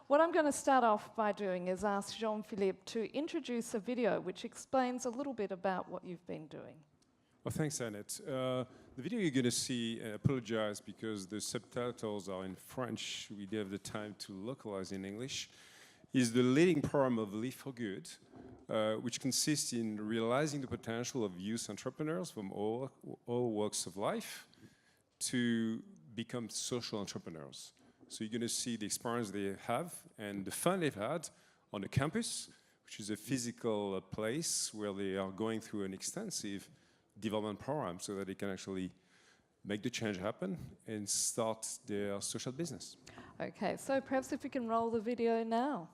what I'm going to start off by doing is ask Jean-Philippe to introduce a video which explains a little bit about what you've been doing. Well, thanks, Annette. The video you're going to see, I apologize because the subtitles are in French. We didn't have the time to localize in English. Is the leading program of Live for Good, which consists in realizing the potential of youth entrepreneurs from all walks of life to become social entrepreneurs. So you're going to see the experience they have and the fun they've had on the campus, which is a physical place where they are going through an extensive development program so that they can actually make the change happen and start their social business. Okay, so perhaps if we can roll the video now.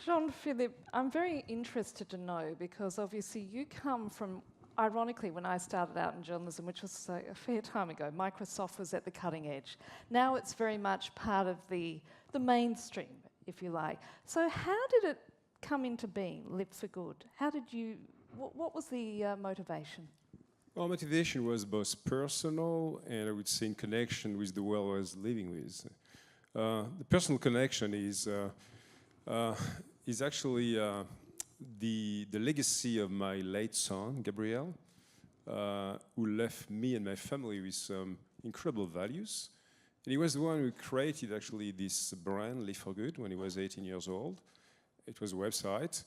Jean-Philippe, I'm very interested to know because obviously you come from, ironically, when I started out in journalism, which was a fair time ago, Microsoft was at the cutting edge. Now it's very much part of the mainstream, if you like. So how did it come into being, Live for Good? How did you, what was the motivation? Well, motivation was both personal and I would say in connection with the world I was living with. The personal connection is actually the legacy of my late son, Gabriel, who left me and my family with some incredible values. And he was the one who created actually this brand, Live for Good, when he was 18 years old. It was a website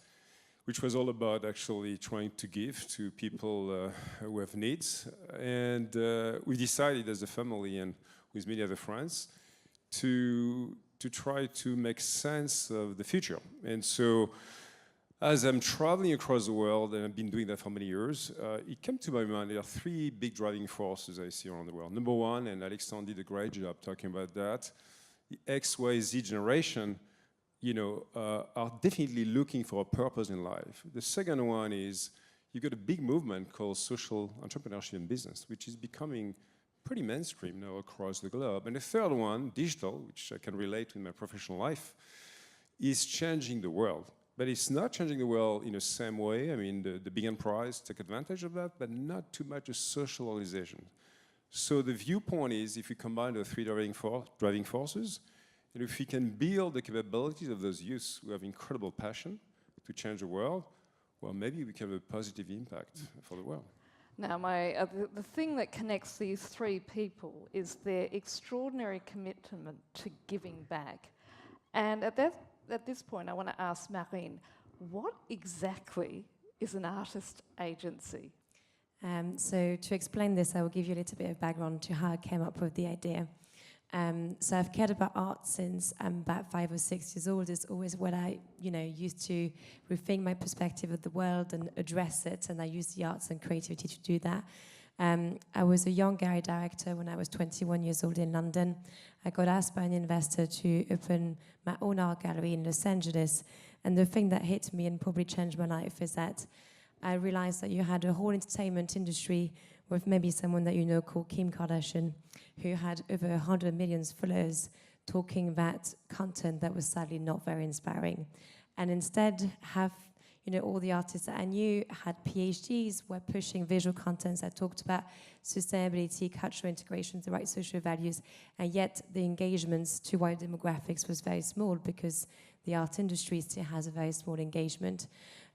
which was all about actually trying to give to people who have needs. And we decided as a family and with many other friends to try to make sense of the future. And so as I'm traveling across the world, and I've been doing that for many years, it came to my mind there are three big driving forces I see around the world. Number one, and Alexandre did a great job talking about that, the XYZ generation, you know, are definitely looking for a purpose in life. The second one is you've got a big movement called social entrepreneurship and business, which is becoming pretty mainstream now across the globe. And the third one, digital, which I can relate to in my professional life, is changing the world. But it's not changing the world in the same way. I mean, the big enterprise take advantage of that, but not too much a social organization. So the viewpoint is if we combine the three driving forces, and if we can build the capabilities of those youths who have incredible passion to change the world, well, maybe we can have a positive impact for the world. Now, the thing that connects these three people is their extraordinary commitment to giving back. And at this point, I want to ask Marine, what exactly is an artist agency? So to explain this, I will give you a little bit of background to how I came up with the idea. So I've cared about art since I'm about 5 or 6 years old. It's always what I, used to rethink my perspective of the world and address it, and I use the arts and creativity to do that. I was a young gallery director when I was 21 years old in London. I got asked by an investor to open my own art gallery in Los Angeles. And the thing that hit me and probably changed my life is that I realized that you had a whole entertainment industry with maybe someone that you know called Kim Kardashian, who had over 100 million followers talking about content that was sadly not very inspiring. And instead have, you know, all the artists that I knew had PhDs, were pushing visual contents that talked about sustainability, cultural integration, the right social values, and yet the engagements to wide demographics was very small because the art industry still has a very small engagement.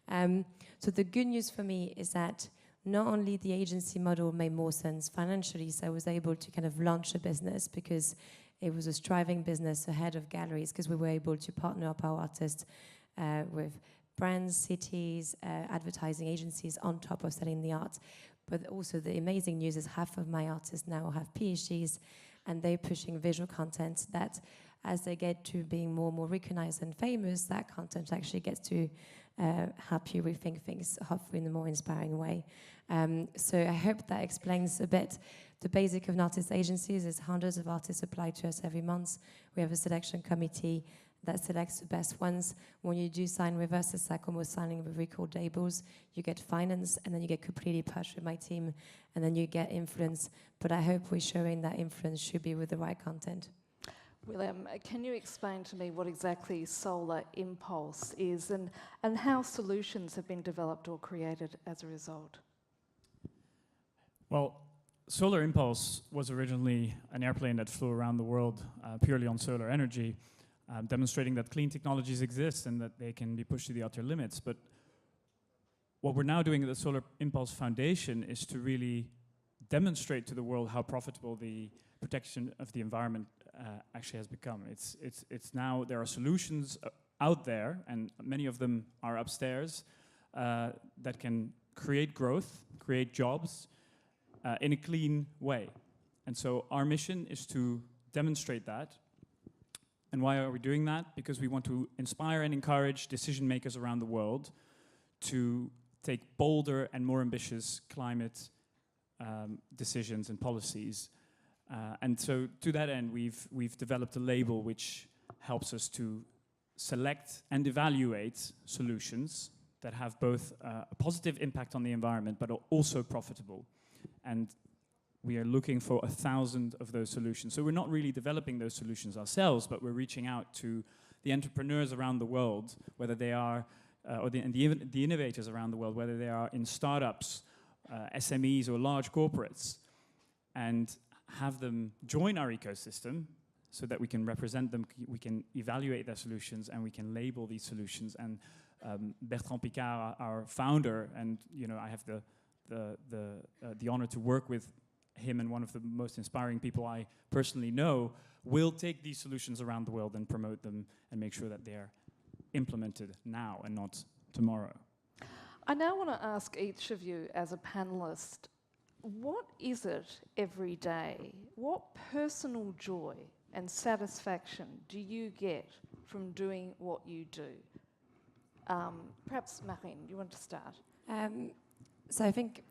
So the good news for me is that not only the agency model made more sense financially, so I was able to kind of launch a business because it was a striving business ahead of galleries, because we were able to partner up our artists with brands, cities, advertising agencies on top of selling the art. But also the amazing news is half of my artists now have PhDs, and they're pushing visual content that as they get to being more and more recognized and famous, that content actually gets to help you rethink things, hopefully in a more inspiring way. So I hope that explains a bit. The basic of an artist agencies is hundreds of artists apply to us every month. We have a selection committee that selects the best ones. When you do sign with us, it's like almost signing with record labels. You get finance, and then you get completely pushed with my team, and then you get influence. But I hope we're showing that influence should be with the right content. Willem, can you explain to me what exactly Solar Impulse is and how solutions have been developed or created as a result? Well, Solar Impulse was originally an airplane that flew around the world purely on solar energy, demonstrating that clean technologies exist and that they can be pushed to the utter limits. But what we're now doing at the Solar Impulse Foundation is to really demonstrate to the world how profitable the protection of the environment actually has become. It's now, there are solutions out there, and many of them are upstairs, that can create growth, create jobs in a clean way. And so our mission is to demonstrate that. And why are we doing that? Because we want to inspire and encourage decision makers around the world to take bolder and more ambitious climate decisions and policies. And so to that end, we've developed a label which helps us to select and evaluate solutions that have both a positive impact on the environment, but are also profitable. And we are looking for 1,000 of those solutions. So we're not really developing those solutions ourselves, but we're reaching out to the entrepreneurs around the world, whether they are, or the innovators around the world, whether they are in startups, SMEs, or large corporates, and have them join our ecosystem so that we can represent them, we can evaluate their solutions, and we can label these solutions. And Bertrand Piccard, our founder, and you know, I have the honor to work with him, and one of the most inspiring people I personally know, will take these solutions around the world and promote them and make sure that they are implemented now and not tomorrow. I now want to ask each of you as a panelist, what is it every day? What personal joy and satisfaction do you get from doing what you do? Perhaps Marine, you want to start? So I think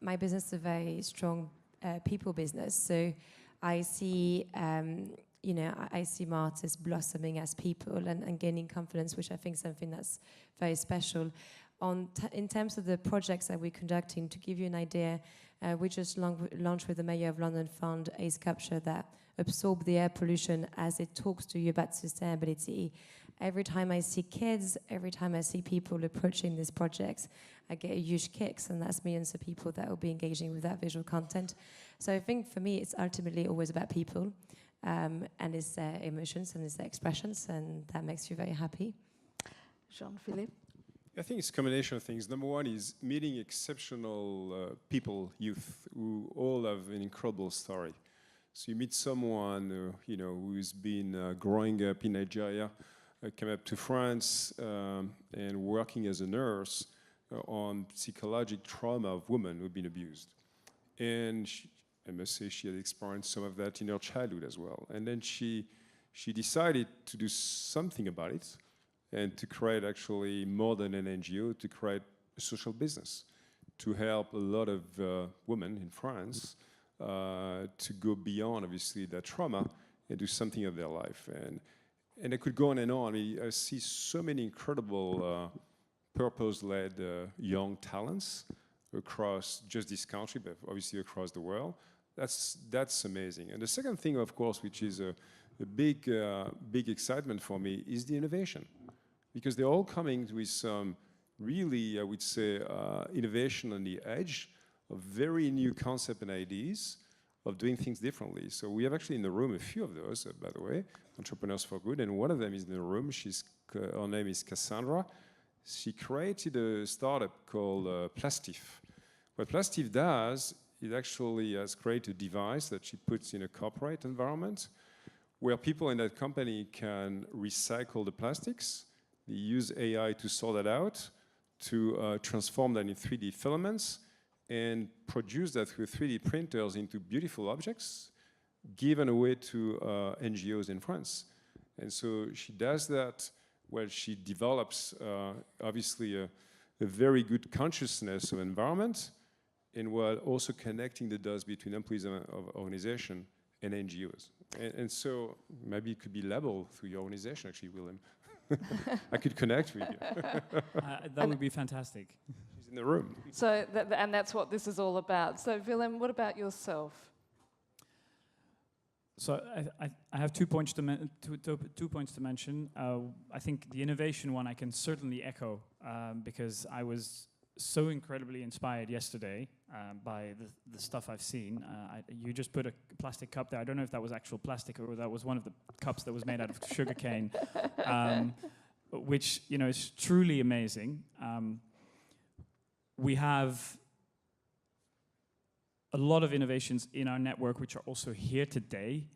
my business is a very strong people business. So I see, you know, I see my artists blossoming as people and gaining confidence, which I think is something that's very special. In terms of the projects that we're conducting, to give you an idea, we just launched with the Mayor of London Fund a sculpture that absorbs the air pollution as it talks to you about sustainability. Every time I see kids, every time I see people approaching these projects, I get a huge kicks, and that's millions of people that will be engaging with that visual content. So I think for me, it's ultimately always about people, and it's their emotions and it's their expressions, and that makes you very happy. Jean-Philippe? I think it's a combination of things. Number one is meeting exceptional people, youth, who all have an incredible story. So you meet someone you know, who's been growing up in Nigeria, came up to France and working as a nurse on psychological trauma of women who've been abused. And I must say she had experienced some of that in her childhood as well. And then she decided to do something about it and to create actually more than an NGO, to create a social business. to help a lot of women in France to go beyond, obviously, that trauma and do something of their life. And I could go on and on. I mean, I see so many incredible purpose-led young talents across just this country, but obviously across the world. That's amazing. And the second thing, of course, which is a big excitement for me, is the innovation. Because they're all coming with some really, I would say, innovation on the edge of very new concepts and ideas of doing things differently. So we have actually in the room a few of those, by the way, Entrepreneurs for Good, and one of them is in the room. Her name is Cassandra. She created a startup called Plastif. What Plastif does, it actually has created a device that she puts in a corporate environment where people in that company can recycle the plastics. They use AI to sort that out, to transform that in 3D filaments, and produce that through 3D printers into beautiful objects given away to NGOs in France. And so she does that while she develops, obviously, a very good consciousness of environment, and while also connecting the dots between employees of organization and NGOs. And so maybe it could be labeled through your organization, actually, Willem. I could connect with you. That would be fantastic. She's in the room. So, and that's what this is all about. So, Willem, what about yourself? So I have 2 points to 2 points to mention. I think the innovation one I can certainly echo because I was so incredibly inspired yesterday by the stuff I've seen. You just put a plastic cup there. I don't know if that was actual plastic or that was one of the cups that was made out of sugarcane, which is truly amazing. We have a lot of innovations in our network which are also here today.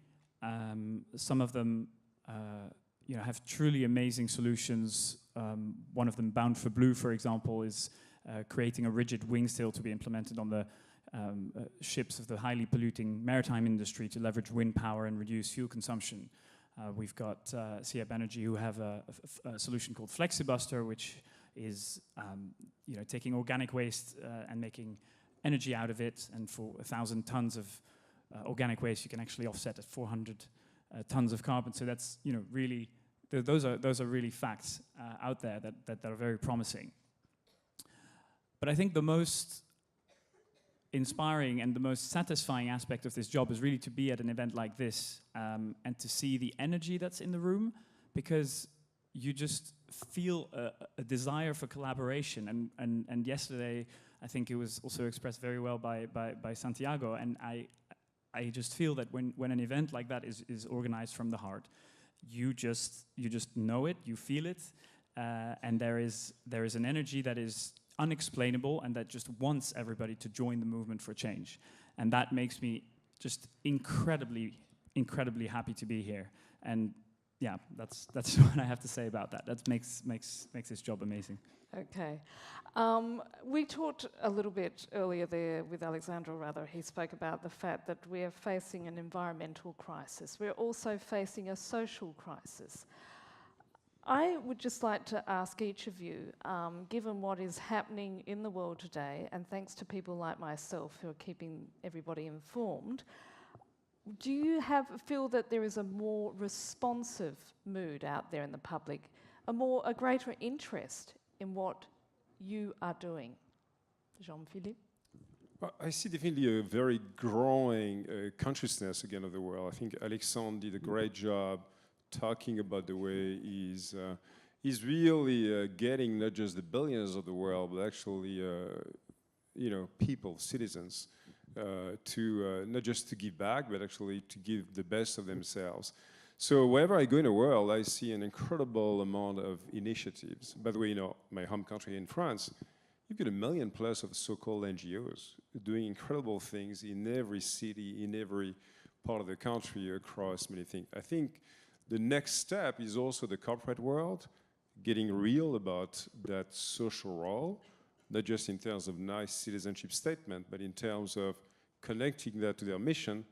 Some of them have truly amazing solutions. One of them, Bound for Blue, for example, is creating a rigid wing sail to be implemented on the ships of the highly polluting maritime industry to leverage wind power and reduce fuel consumption. We've got CF Energy, who have a solution called Flexibuster, which is taking organic waste and making energy out of it, and for 1,000 tons of organic waste, you can actually offset at 400 tons of carbon. So that's really those are really facts out there that are very promising. But I think the most inspiring and the most satisfying aspect of this job is really to be at an event like this and to see the energy that's in the room, because you just feel a desire for collaboration. And yesterday, I think it was also expressed very well by Santiago, and I just feel that when an event like that is organized from the heart, you just know it, you feel it, and there is an energy that is unexplainable and that just wants everybody to join the movement for change. And that makes me just incredibly happy to be here. And yeah, that's what I have to say about that. That makes this job amazing. Okay. We talked a little bit earlier there with Alexandre, rather. He spoke about the fact that we are facing an environmental crisis. We're also facing a social crisis. I would just like to ask each of you, given what is happening in the world today, and thanks to people like myself who are keeping everybody informed, do you feel that there is a more responsive mood out there in the public, a greater interest in what you are doing? Jean-Philippe? I see definitely a very growing consciousness again of the world. I think Alexandre did a great job talking about the way he's really getting not just the billions of the world, but actually, people, citizens, to not just to give back, but actually to give the best of themselves. So wherever I go in the world, I see an incredible amount of initiatives. By the way, my home country in France, you've got 1 million plus of so-called NGOs doing incredible things in every city, in every part of the country, across many things. I think the next step is also the corporate world getting real about that social role, not just in terms of nice citizenship statement, but in terms of connecting that to their mission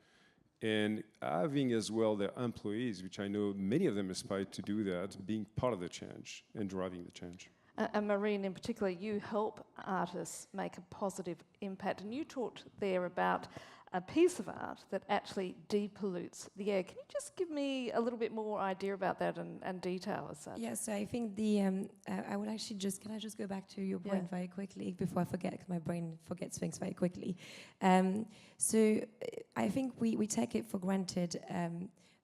and having as well their employees, which I know many of them aspire to do that, being part of the change and driving the change. And Marine, in particular, you help artists make a positive impact. And you talked there about a piece of art that actually depollutes the air. Can you just give me a little bit more idea about that and detail as such? Yeah, so I think I would actually can I just go back to your point very quickly before I forget, because my brain forgets things very quickly. So I think we take it for granted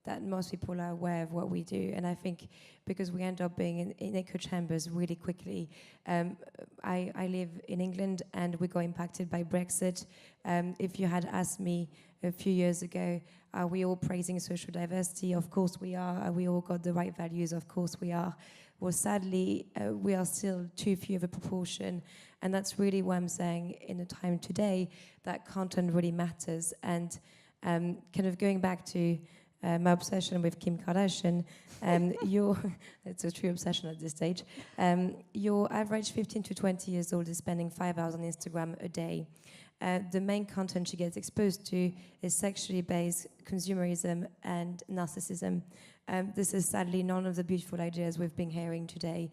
that most people are aware of what we do. And I think because we end up being in echo chambers really quickly. I live in England and we got impacted by Brexit. If you had asked me a few years ago, are we all praising social diversity? Of course we are. Are we all got the right values? Of course we are. Well, sadly, we are still too few of a proportion. And that's really what I'm saying in the time today, that content really matters. And kind of going back to my obsession with Kim Kardashian, it's a true obsession at this stage. Your average 15 to 20 years old is spending 5 hours on Instagram a day. The main content she gets exposed to is sexually based consumerism and narcissism. This is sadly none of the beautiful ideas we've been hearing today.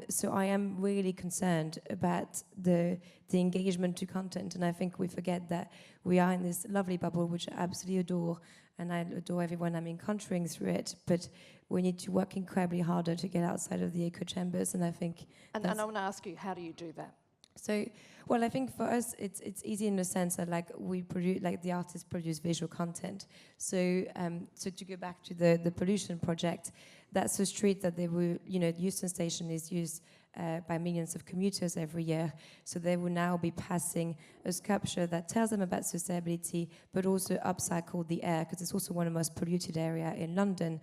So I am really concerned about the engagement to content, and I think we forget that we are in this lovely bubble, which I absolutely adore, and I adore everyone I'm encountering through it, but we need to work incredibly harder to get outside of the echo chambers, and I think... And I want to ask you, how do you do that? So, well, I think for us, it's easy in the sense that we produce, the artists produce visual content. So, so to go back to the pollution project, that's a street that they will, Euston Station is used by millions of commuters every year. So they will now be passing a sculpture that tells them about sustainability, but also upcycle the air, because it's also one of the most polluted areas in London.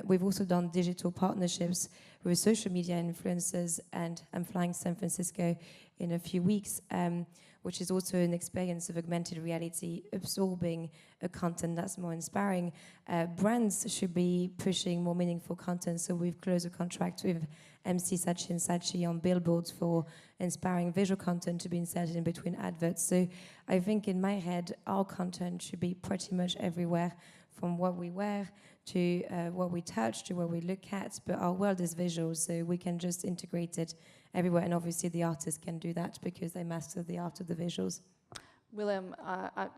We've also done digital partnerships with social media influencers, and I'm flying to San Francisco in a few weeks, which is also an experience of augmented reality, absorbing a content that's more inspiring. Brands should be pushing more meaningful content, so we've closed a contract with MC Saatchi and Saatchi on billboards for inspiring visual content to be inserted in between adverts. So I think in my head, our content should be pretty much everywhere, from what we wear to what we touch to what we look at, but our world is visual, so we can just integrate it everywhere, and obviously the artists can do that because they master the art of the visuals. Willem,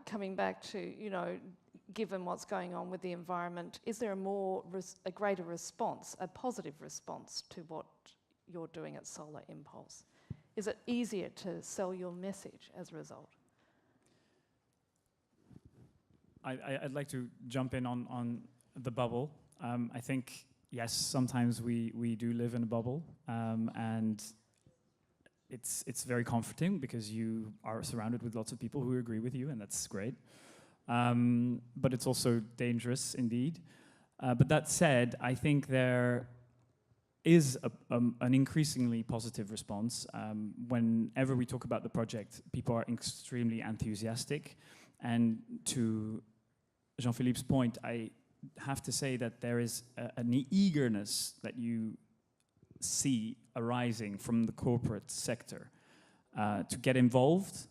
coming back to, given what's going on with the environment, is there a greater response, a positive response to what you're doing at Solar Impulse? Is it easier to sell your message as a result? I'd like to jump in on the bubble. I think, yes, sometimes we do live in a bubble, and it's very comforting because you are surrounded with lots of people who agree with you, and that's great. But it's also dangerous indeed. But that said, I think there is an increasingly positive response. Whenever we talk about the project, people are extremely enthusiastic. And to Jean-Philippe's point, I have to say that there is an eagerness that you see arising from the corporate sector to get involved,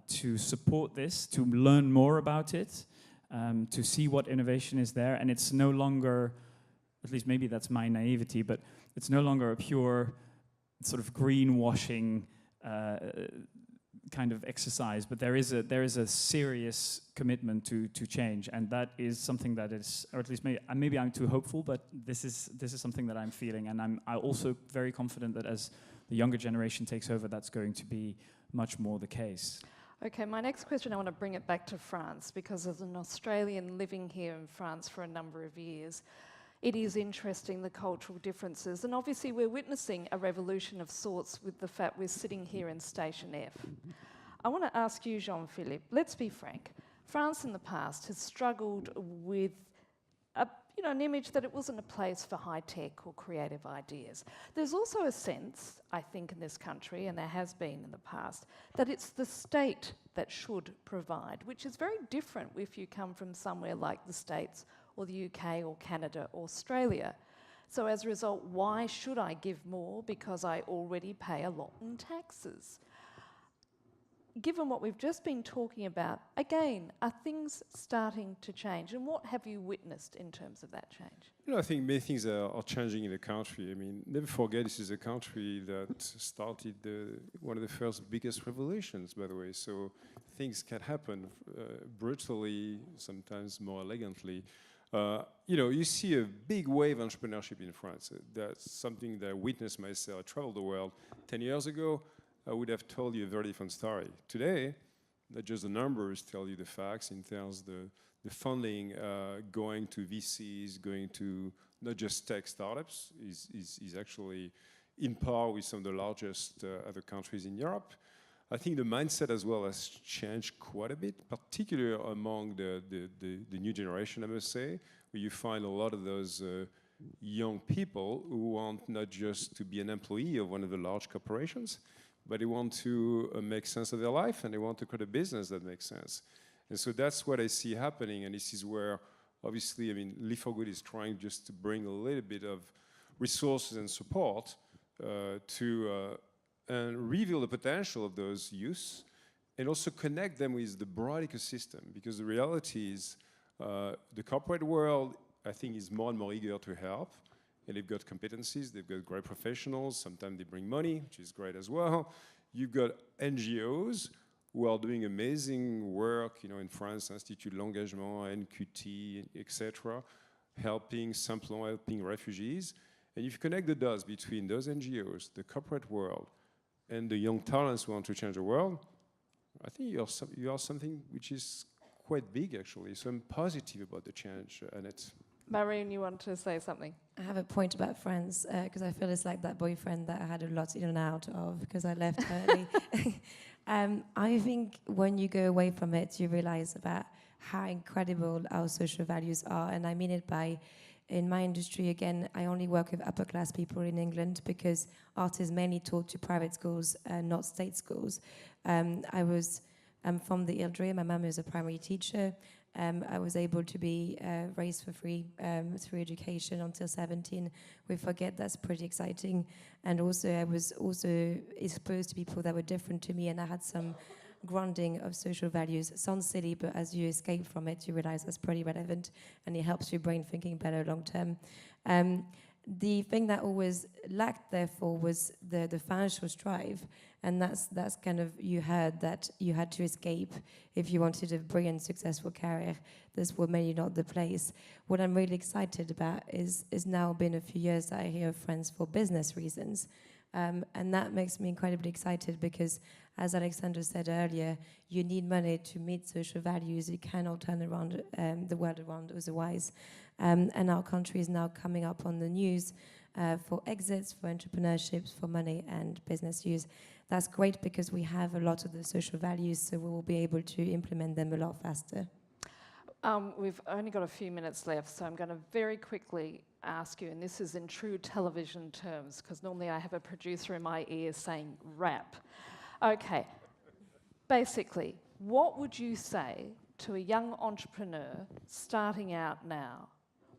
to support this, to learn more about it, to see what innovation is there. And it's no longer, at least maybe that's my naivety, but it's no longer a pure sort of greenwashing kind of exercise, but there is a serious commitment to change, and that is something that is, or at least maybe I'm too hopeful, but this is something that I'm feeling, and I'm also very confident that as the younger generation takes over, that's going to be much more the case. Okay, my next question, I want to bring it back to France, because as an Australian living here in France for a number of years, it is interesting, the cultural differences, and obviously we're witnessing a revolution of sorts with the fact we're sitting here in Station F. I want to ask you, Jean-Philippe, let's be frank. France in the past has struggled with an image that it wasn't a place for high-tech or creative ideas. There's also a sense, I think, in this country, and there has been in the past, that it's the state that should provide, which is very different if you come from somewhere like the States or the UK or Canada or Australia. So as a result, why should I give more? Because I already pay a lot in taxes. given what we've just been talking about, again, are things starting to change? And what have you witnessed in terms of that change? I think many things are changing in the country. I mean, never forget this is a country that started one of the first biggest revolutions, by the way. So things can happen brutally, sometimes more elegantly. You see a big wave of entrepreneurship in France. That's something that I witnessed myself. I traveled the world 10 years ago. I would have told you a very different story. Today, not just the numbers tell you the facts in terms of the funding going to VCs, going to not just tech startups, is actually in par with some of the largest other countries in Europe. I think the mindset as well has changed quite a bit, particularly among the new generation, I must say, where you find a lot of those young people who want not just to be an employee of one of the large corporations, but they want to make sense of their life, and they want to create a business that makes sense. And so that's what I see happening, and this is where, obviously, I mean, Leaf for Good is trying just to bring a little bit of resources and support and reveal the potential of those youth, and also connect them with the broad ecosystem, because the reality is the corporate world, I think, is more and more eager to help. And they've got competencies, they've got great professionals, sometimes they bring money, which is great as well. You've got NGOs who are doing amazing work, in France, Institut de l'Engagement, NQT, etc., helping Simplon, helping refugees. And if you connect the dots between those NGOs, the corporate world, and the young talents who want to change the world, I think you are something which is quite big, actually. So I'm positive about the change, Annette. Marion, you want to say something? I have a point about friends, because I feel it's like that boyfriend that I had a lot in and out of because I left early. I think when you go away from it, you realize about how incredible our social values are. And I mean it by, in my industry, again, I only work with upper class people in England because art is mainly taught to private schools, not state schools. I'm from the Ildre. My mum is a primary teacher. I was able to be raised for free through education until 17. We forget that's pretty exciting. And also I was also exposed to people that were different to me, and I had some grounding of social values. Sounds silly, but as you escape from it, you realize that's pretty relevant, and it helps your brain thinking better long term. The thing that always lacked, therefore, was the financial strive, and that's kind of, you heard that you had to escape if you wanted a brilliant, successful career. This was maybe not the place. What I'm really excited about is now been a few years that I hear of friends for business reasons, and that makes me incredibly excited because, as Alexander said earlier, you need money to meet social values. You cannot turn around the world around otherwise. And our country is now coming up on the news for exits, for entrepreneurships, for money and business use. That's great because we have a lot of the social values, so we will be able to implement them a lot faster. We've only got a few minutes left, so I'm going to very quickly ask you, and this is in true television terms, because normally I have a producer in my ear saying rap. Okay, basically, what would you say to a young entrepreneur starting out now?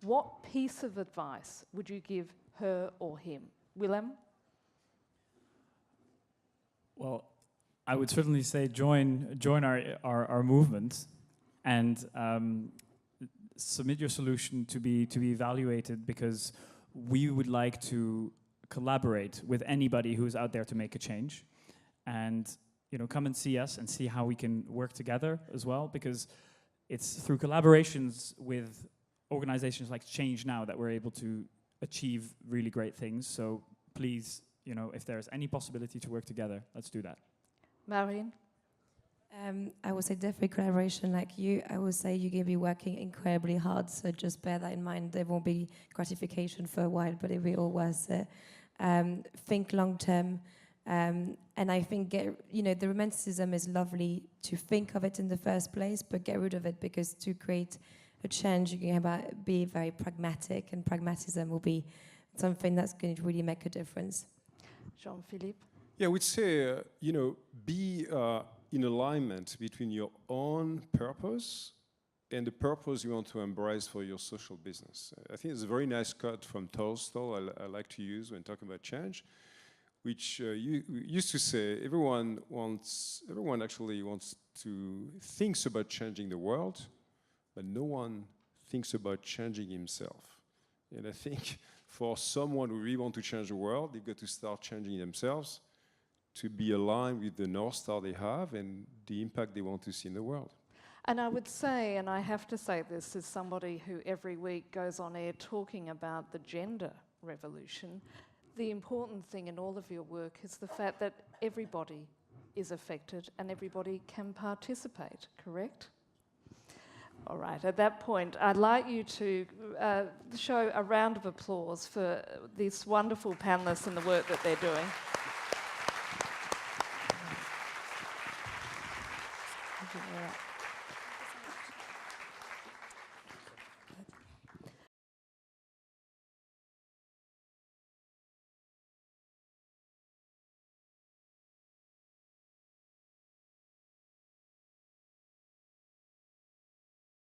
What piece of advice would you give her or him? Willem? Well, I would certainly say join our movement and submit your solution to be evaluated, because we would like to collaborate with anybody who's out there to make a change. And come and see us and see how we can work together as well, because it's through collaborations with organizations like ChangeNOW that we're able to achieve really great things. So please, if there's any possibility to work together, let's do that. Marion? I would say definitely collaboration like you. I would say you're going to be working incredibly hard, so just bear that in mind. There won't be gratification for a while, but it will be all worth it. Think long term. And I think the romanticism is lovely to think of it in the first place, but get rid of it, because to create a change, you're going to be very pragmatic, and pragmatism will be something that's going to really make a difference. Jean-Philippe? Yeah, I would say, be in alignment between your own purpose and the purpose you want to embrace for your social business. I think it's a very nice quote from Tolstoy I like to use when talking about change, which used to say everyone actually wants to thinks about changing the world, but no one thinks about changing himself. And I think for someone who really want to change the world, they've got to start changing themselves to be aligned with the North Star they have and the impact they want to see in the world. And I would say, and I have to say this as somebody who every week goes on air talking about the gender revolution, the important thing in all of your work is the fact that everybody is affected and everybody can participate, correct? All right, at that point, I'd like you to show a round of applause for these wonderful panellists and the work that they're doing. Thank you.